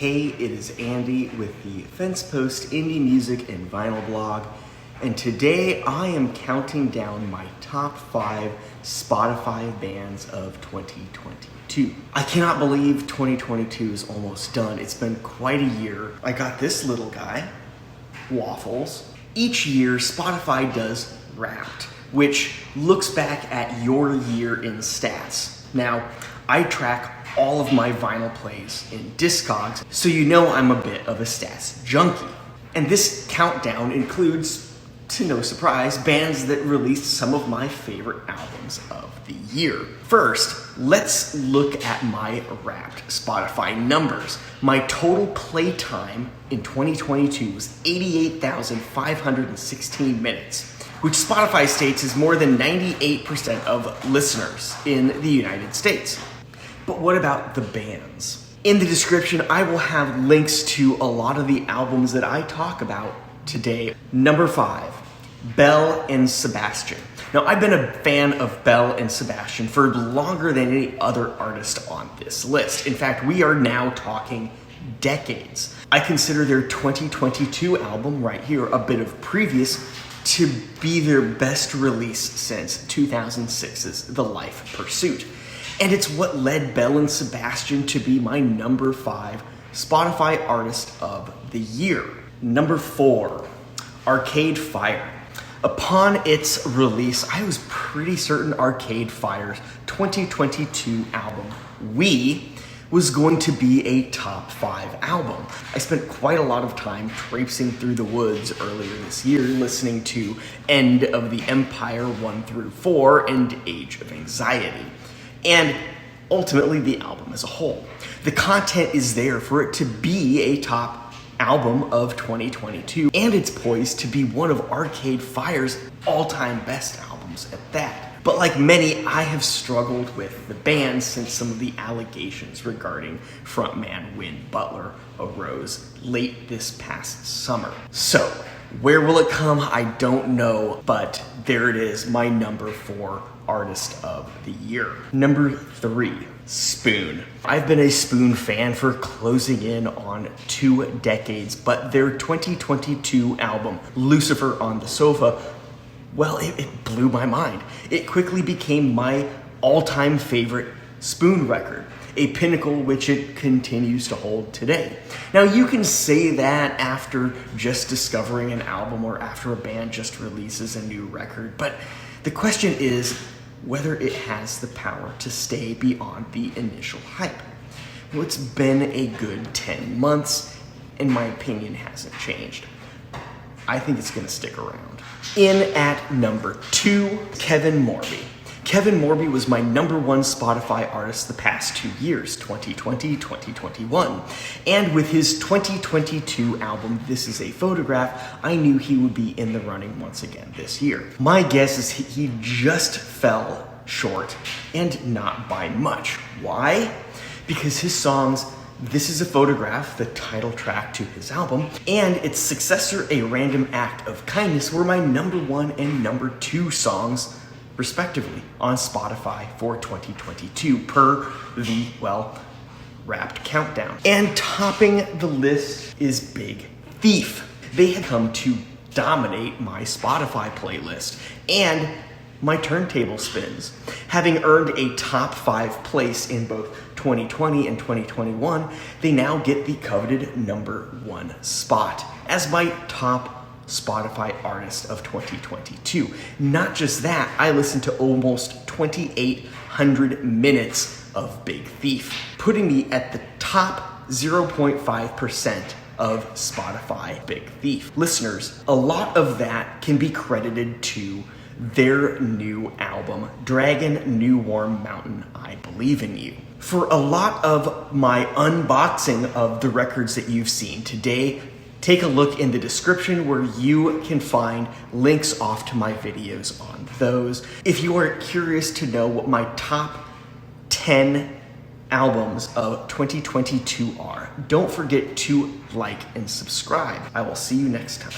Hey, it is Andy with the FensePost Indie Music and Vinyl blog, and today I am counting down my top 5 Spotify bands of 2022. I cannot believe 2022 is almost done. It's been quite a year. I got this little guy, Waffles. Each year, Spotify does Wrapped, which looks back at your year in stats. Now, I track all of my vinyl plays in Discogs, so you know I'm a bit of a stats junkie. And this countdown includes, to no surprise, bands that released some of my favorite albums of the year. First, let's look at my Wrapped Spotify numbers. My total play time in 2022 was 88,516 minutes, which Spotify states is more than 98% of listeners in the United States. But what about the bands? In the description, I will have links to a lot of the albums that I talk about today. Number 5, Belle and Sebastian. Now, I've been a fan of Belle and Sebastian for longer than any other artist on this list. In fact, we are now talking decades. I consider their 2022 album right here, A Bit of Previous, to be their best release since 2006's The Life Pursuit. And it's what led Belle and Sebastian to be my number 5 Spotify Artist of the Year. Number 4, Arcade Fire. Upon its release, I was pretty certain Arcade Fire's 2022 album, We, was going to be a top 5 album. I spent quite a lot of time traipsing through the woods earlier this year listening to End of the Empire 1 through 4 and Age of Anxiety. And ultimately the album as a whole. The content is there for it to be a top album of 2022, and it's poised to be one of Arcade Fire's all-time best albums at that. But like many, I have struggled with the band since some of the allegations regarding frontman Win Butler arose late this past summer. So, where will it come? I don't know, but there it is, my number 4 Artist of the Year. Number 3, Spoon. I've been a Spoon fan for closing in on 2 decades, but their 2022 album, Lucifer on the Sofa, well, it blew my mind. It quickly became my all-time favorite Spoon record, a pinnacle which it continues to hold today. Now, you can say that after just discovering an album or after a band just releases a new record, but the question is whether it has the power to stay beyond the initial hype. Well, it's been a good 10 months, and my opinion hasn't changed. I think it's gonna stick around. In at number 2, Kevin Morby. Kevin Morby was my number 1 Spotify artist the past 2 years, 2020, 2021. And with his 2022 album, This Is a Photograph, I knew he would be in the running once again this year. My guess is he just fell short, and not by much. Why? Because his songs, This Is a Photograph, the title track to his album, and its successor, A Random Act of Kindness, were my number 1 and number 2 songs respectively on Spotify for 2022 per the, Wrapped countdown. And topping the list is Big Thief. They have come to dominate my Spotify playlist and my turntable spins. Having earned a top 5 place in both 2020 and 2021, they now get the coveted number 1 spot as my top Spotify Artist of 2022. Not just that, I listened to almost 2,800 minutes of Big Thief, putting me at the top 0.5% of Spotify Big Thief listeners. A lot of that can be credited to their new album, Dragon New Warm Mountain, I Believe in You. For a lot of my unboxing of the records that you've seen today, take a look in the description where you can find links off to my videos on those. If you are curious to know what my top 10 albums of 2022 are, don't forget to like and subscribe. I will see you next time.